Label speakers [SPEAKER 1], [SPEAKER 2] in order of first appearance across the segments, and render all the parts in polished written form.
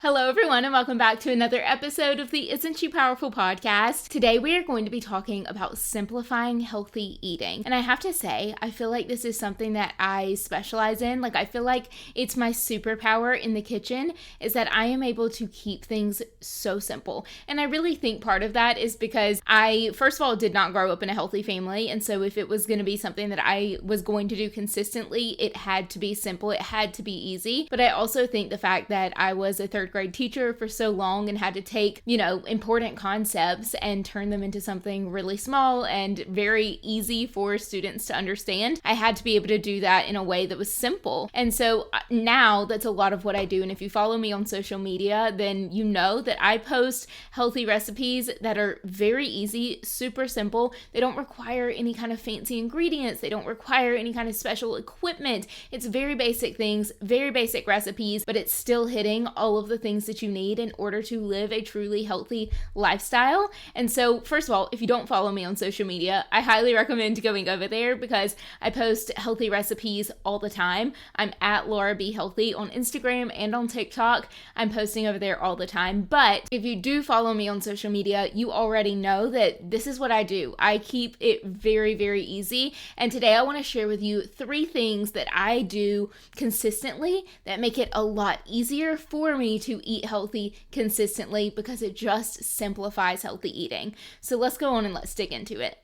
[SPEAKER 1] Hello, everyone, and welcome back to another episode of the Isn't She Powerful podcast. Today, we are going to be talking about simplifying healthy eating. And I have to say, I feel like this is something that I specialize in. I feel like it's my superpower in the kitchen is that I am able to keep things so simple. And I really think part of that is because I, first of all, did not grow up in a healthy family. And so if it was going to be something that I was going to do consistently, it had to be simple. It had to be easy. But I also think the fact that I was a third grade teacher for so long and had to take, important concepts and turn them into something really small and very easy for students to understand. I had to be able to do that in a way that was simple. And so now that's a lot of what I do. And if you follow me on social media, then you know that I post healthy recipes that are very easy, super simple. They don't require any kind of fancy ingredients. They don't require any kind of special equipment. It's very basic things, very basic recipes, but it's still hitting all of the things that you need in order to live a truly healthy lifestyle. And so, first of all, if you don't follow me on social media, I highly recommend going over there because I post healthy recipes all the time. I'm at Laura B Healthy on Instagram and on TikTok. I'm posting over there all the time. But if you do follow me on social media, you already know that this is what I do. I keep it very, very easy. And today I want to share with you 3 things that I do consistently that make it a lot easier for me to eat healthy consistently because it just simplifies healthy eating. So let's go on and let's dig into it.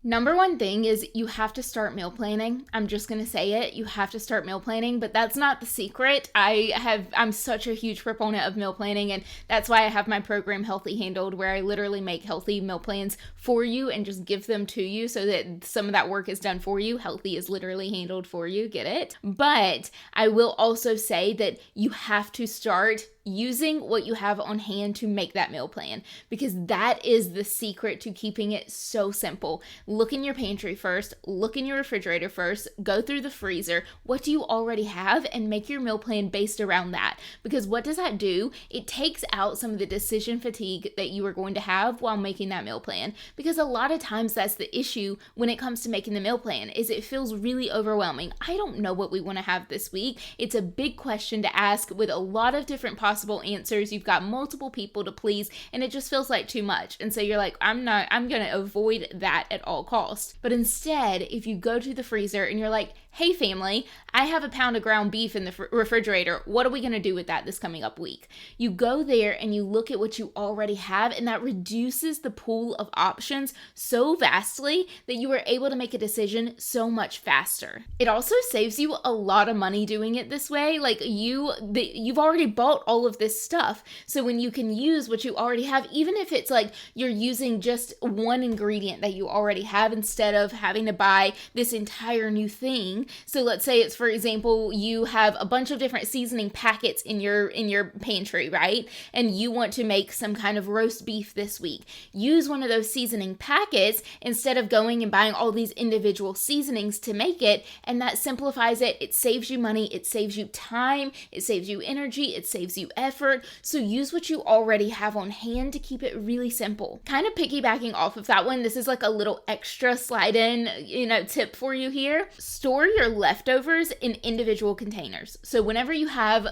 [SPEAKER 1] Number 1 thing is you have to start meal planning. I'm just going to say it. You have to start meal planning, but that's not the secret. I'm such a huge proponent of meal planning, and that's why I have my program Healthy Handled, where I literally make healthy meal plans for you and just give them to you so that some of that work is done for you. Healthy is literally handled for you. Get it? But I will also say that you have to start using what you have on hand to make that meal plan, because that is the secret to keeping it so simple. Look in your pantry first, look in your refrigerator first, go through the freezer. What do you already have? And make your meal plan based around that. Because what does that do? It takes out some of the decision fatigue that you are going to have while making that meal plan. Because a lot of times that's the issue when it comes to making the meal plan, is it feels really overwhelming. I don't know what we want to have this week. It's a big question to ask with a lot of different possible answers. You've got multiple people to please, and it just feels like too much. And so you're like, I'm going to avoid that at all costs. But instead, if you go to the freezer and you're like, hey family, I have a pound of ground beef in the refrigerator. What are we going to do with that this coming up week? You go there and you look at what you already have, and that reduces the pool of options so vastly that you are able to make a decision so much faster. It also saves you a lot of money doing it this way. You've already bought all of this stuff. So when you can use what you already have, even if it's like you're using just one ingredient that you already have instead of having to buy this entire new thing. So let's say it's, for example, you have a bunch of different seasoning packets in your pantry, right? And you want to make some kind of roast beef this week. Use one of those seasoning packets instead of going and buying all these individual seasonings to make it, and that simplifies it. It saves you money, it saves you time, it saves you energy, it saves you effort. So use what you already have on hand to keep it really simple. Kind of piggybacking off of that one, this is like a little extra slide in, tip for you here. Store your leftovers in individual containers. So whenever you have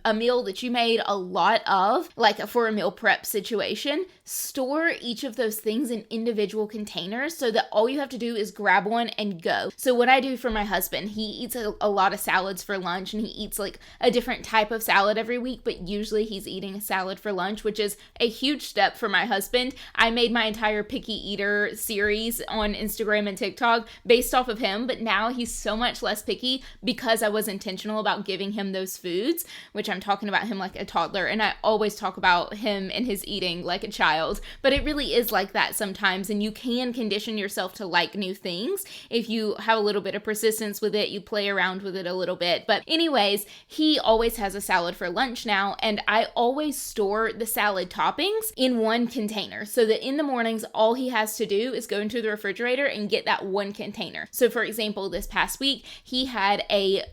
[SPEAKER 1] a meal that you made a lot of, like for a meal prep situation, store each of those things in individual containers so that all you have to do is grab one and go. So what I do for my husband, he eats a lot of salads for lunch, and he eats like a different type of salad every week, but usually he's eating a salad for lunch, which is a huge step for my husband. I made my entire picky eater series on Instagram and TikTok based off of him, but now he's so much less picky because I was intentional about giving him those foods, which I'm talking about him like a toddler, and I always talk about him and his eating like a child, but it really is like that sometimes, and you can condition yourself to like new things if you have a little bit of persistence with it, you play around with it a little bit. But anyways, he always has a salad for lunch now, and I always store the salad toppings in one container so that in the mornings all he has to do is go into the refrigerator and get that one container. So for example, this past week week, he had a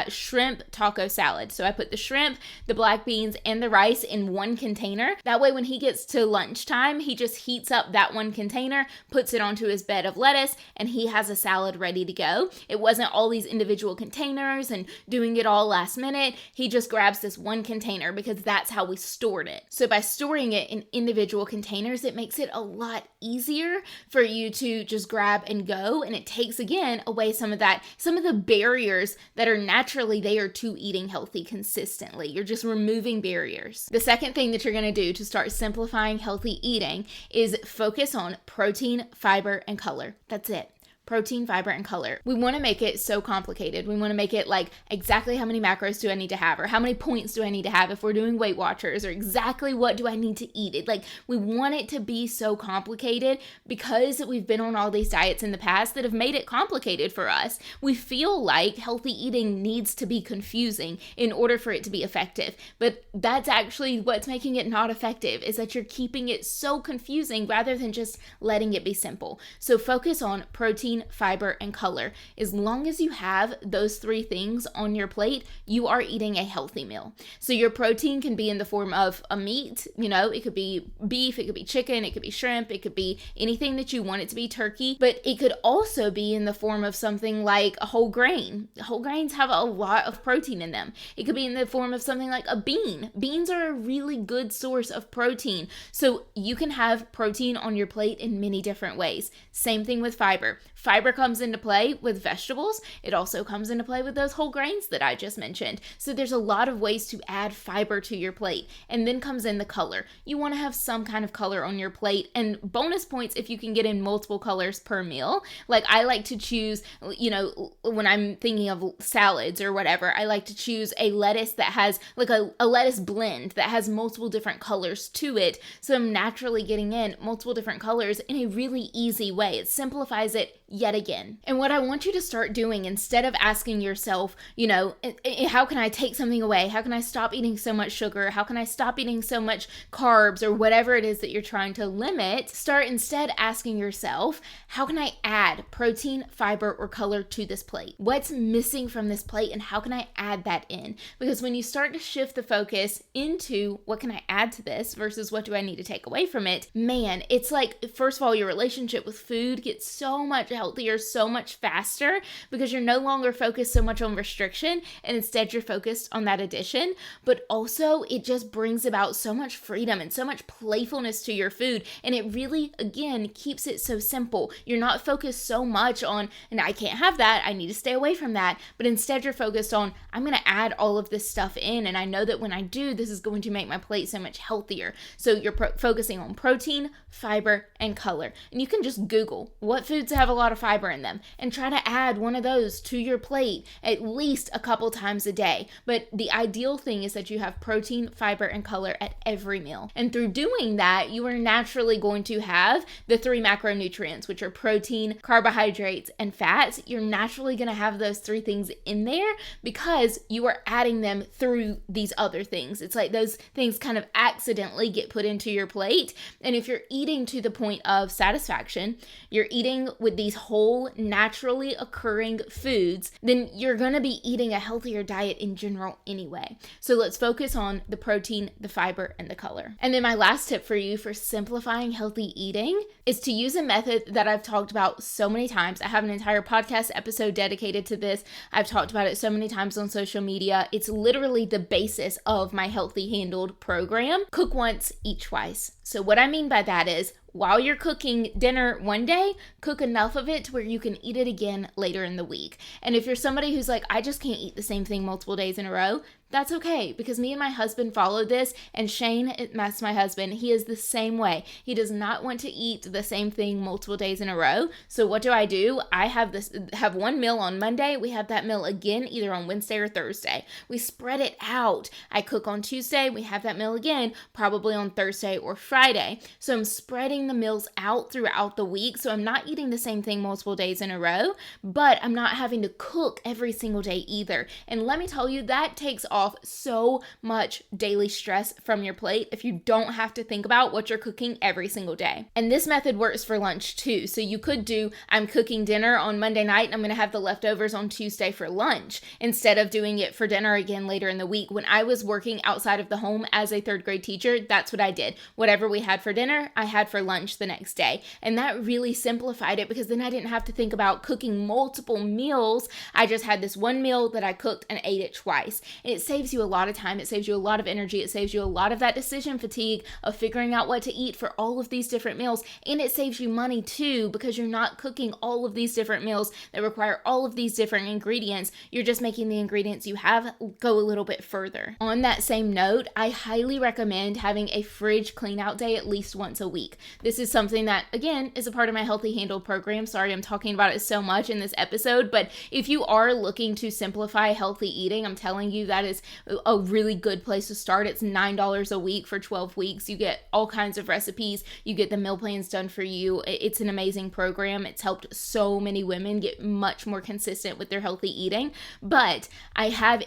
[SPEAKER 1] shrimp taco salad. So I put the shrimp, the black beans, and the rice in one container. That way when he gets to lunchtime, he just heats up that one container, puts it onto his bed of lettuce, and he has a salad ready to go. It wasn't all these individual containers and doing it all last minute. He just grabs this one container because that's how we stored it. So by storing it in individual containers, it makes it a lot easier for you to just grab and go, and it takes again away some of the barriers that are naturally there to eating healthy consistently. You're just removing barriers. The second thing that you're going to do to start simplifying healthy eating is focus on protein, fiber, and color. That's it. Protein, fiber, and color. We want to make it so complicated. We want to make it like exactly how many macros do I need to have, or how many points do I need to have if we're doing Weight Watchers, or exactly what do I need to eat. It like we want it to be so complicated because we've been on all these diets in the past that have made it complicated for us. We feel like healthy eating needs to be confusing in order for it to be effective, but that's actually what's making it not effective, is that you're keeping it so confusing rather than just letting it be simple. So focus on protein, fiber, and color. As long as you have those three things on your plate, you are eating a healthy meal. So your protein can be in the form of a meat, it could be beef, it could be chicken, it could be shrimp, it could be anything that you want it to be, turkey, but it could also be in the form of something like a whole grain. Whole grains have a lot of protein in them. It could be in the form of something like a bean. Beans are a really good source of protein. So you can have protein on your plate in many different ways. Same thing with fiber. Fiber comes into play with vegetables. It also comes into play with those whole grains that I just mentioned. So there's a lot of ways to add fiber to your plate. And then comes in the color. You want to have some kind of color on your plate, and bonus points if you can get in multiple colors per meal. Like I like to choose, when I'm thinking of salads or whatever, I like to choose a lettuce that has like a lettuce blend that has multiple different colors to it. So I'm naturally getting in multiple different colors in a really easy way. It simplifies it yet again. And what I want you to start doing, instead of asking yourself, how can I take something away? How can I stop eating so much sugar? How can I stop eating so much carbs, or whatever it is that you're trying to limit? Start instead asking yourself, how can I add protein, fiber, or color to this plate? What's missing from this plate, and how can I add that in? Because when you start to shift the focus into what can I add to this versus what do I need to take away from it, man, it's like, first of all, your relationship with food gets so much healthier so much faster because you're no longer focused so much on restriction, and instead you're focused on that addition. But also it just brings about so much freedom and so much playfulness to your food, and it really again keeps it so simple. You're not focused so much on, and I can't have that, I need to stay away from that, but instead you're focused on, I'm going to add all of this stuff in, and I know that when I do, this is going to make my plate so much healthier. So you're focusing on protein, fiber, and color. And you can just Google what foods have a lot of fiber in them and try to add one of those to your plate at least a couple times a day. But the ideal thing is that you have protein, fiber, and color at every meal. And through doing that, you are naturally going to have the three macronutrients, which are protein, carbohydrates, and fats. You're naturally going to have those three things in there because you are adding them through these other things. It's like those things kind of accidentally get put into your plate. And if you're eating to the point of satisfaction, you're eating with these whole naturally occurring foods, then you're going to be eating a healthier diet in general anyway. So let's focus on the protein, the fiber, and the color. And then my last tip for you for simplifying healthy eating is to use a method that I've talked about so many times. I have an entire podcast episode dedicated to this. I've talked about it so many times on social media. It's literally the basis of my Healthy Handled program. Cook once, eat twice. So what I mean by that is, while you're cooking dinner one day, cook enough of it to where you can eat it again later in the week. And if you're somebody who's like, I just can't eat the same thing multiple days in a row, that's okay, because me and my husband followed this, and Shane, that's my husband, he is the same way. He does not want to eat the same thing multiple days in a row. So what do? I have one meal on Monday. We have that meal again either on Wednesday or Thursday. We spread it out. I cook on Tuesday. We have that meal again probably on Thursday or Friday. So I'm spreading the meals out throughout the week. So I'm not eating the same thing multiple days in a row, but I'm not having to cook every single day either. And let me tell you, that takes off off so much daily stress from your plate if you don't have to think about what you're cooking every single day. And this method works for lunch too. So you could do, I'm cooking dinner on Monday night and I'm going to have the leftovers on Tuesday for lunch instead of doing it for dinner again later in the week. When I was working outside of the home as a third grade teacher, that's what I did. Whatever we had for dinner, I had for lunch the next day. And that really simplified it because then I didn't have to think about cooking multiple meals. I just had this one meal that I cooked and ate it twice. And it saves you a lot of time. It saves you a lot of energy. It saves you a lot of that decision fatigue of figuring out what to eat for all of these different meals. And it saves you money too because you're not cooking all of these different meals that require all of these different ingredients. You're just making the ingredients you have go a little bit further. On that same note, I highly recommend having a fridge clean out day at least once a week. This is something that, again, is a part of my Healthy Handled program. Sorry, I'm talking about it so much in this episode, but if you are looking to simplify healthy eating, I'm telling you that is a really good place to start. It's $9 a week for 12 weeks. You get all kinds of recipes. You get the meal plans done for you. It's an amazing program. It's helped so many women get much more consistent with their healthy eating. But I have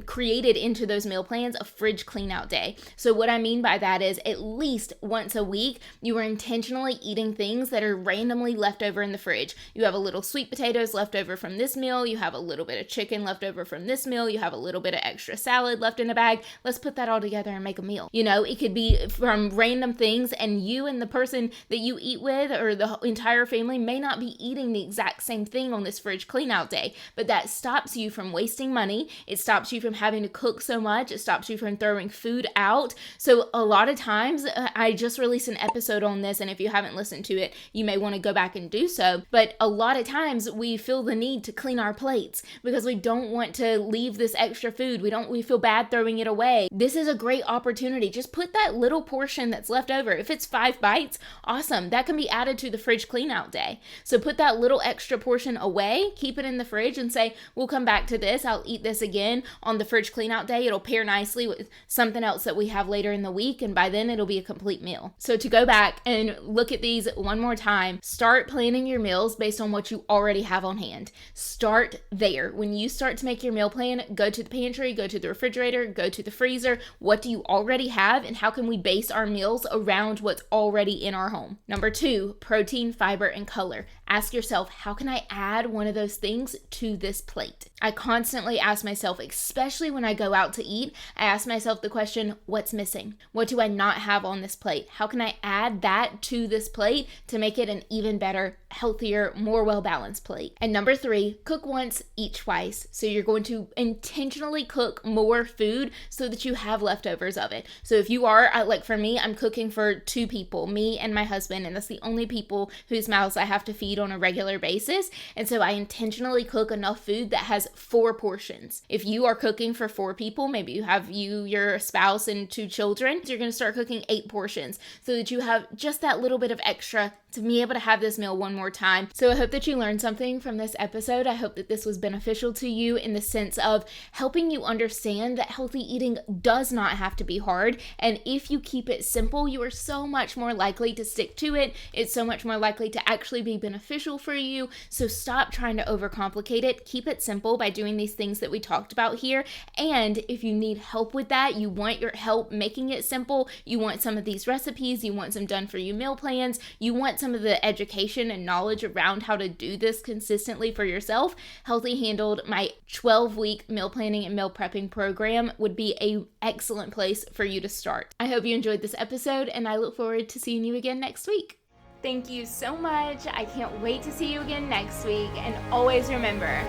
[SPEAKER 1] created into those meal plans a fridge clean out day. So what I mean by that is at least once a week, you are intentionally eating things that are randomly left over in the fridge. You have a little sweet potatoes left over from this meal. You have a little bit of chicken left over from this meal. You have a little bit of extra salad left in a bag. Let's put that all together and make a meal. You know, it could be from random things, and you and the person that you eat with or the entire family may not be eating the exact same thing on this fridge clean out day, but that stops you from wasting money. It stops you from having to cook so much. It stops you from throwing food out. So a lot of times, I just released an episode on this, and if you haven't listened to it, you may want to go back and do so. But a lot of times we feel the need to clean our plates because we don't want to leave this extra food. We feel bad throwing it away. This is a great opportunity. Just put that little portion that's left over. If it's 5 bites, awesome. That can be added to the fridge clean out day. So put that little extra portion away, keep it in the fridge and say, we'll come back to this. I'll eat this again on the fridge clean out day. It'll pair nicely with something else that we have later in the week. And by then it'll be a complete meal. So to go back and look at these one more time, start planning your meals based on what you already have on hand. Start there. When you start to make your meal plan, go to the pantry, go to the refrigerator, go to the freezer. What do you already have and how can we base our meals around what's already in our home? Number 2, protein, fiber, and color. Ask yourself, how can I add one of those things to this plate? I constantly ask myself, especially when I go out to eat, I ask myself the question, what's missing? What do I not have on this plate? How can I add that to this plate to make it an even better, healthier, more well-balanced plate? And number 3, cook once, eat twice. So you're going to intentionally cook more food so that you have leftovers of it. So if you are, like for me, I'm cooking for 2 people, me and my husband, and that's the only people whose mouths I have to feed on a regular basis. And so I intentionally cook enough food that has 4 portions. If you are cooking for 4 people, maybe you have your spouse, and 2 children, so you're going to start cooking 8 portions so that you have just that little bit of extra to be able to have this meal one more time. So I hope that you learned something from this episode. I hope that this was beneficial to you in the sense of helping you understand that healthy eating does not have to be hard. And if you keep it simple, you are so much more likely to stick to it. It's so much more likely to actually be beneficial for you. So stop trying to overcomplicate it. Keep it simple by doing these things that we talked about here. And if you need help with that, you want your help making it simple, you want some of these recipes, you want some done for you meal plans, you want some of the education and knowledge around how to do this consistently for yourself, Healthy Handled, my 12-week meal planning and meal prepping program, would be an excellent place for you to start. I hope you enjoyed this episode, and I look forward to seeing you again next week. Thank you so much. I can't wait to see you again next week. And always remember,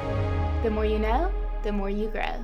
[SPEAKER 1] the more you know, the more you grow.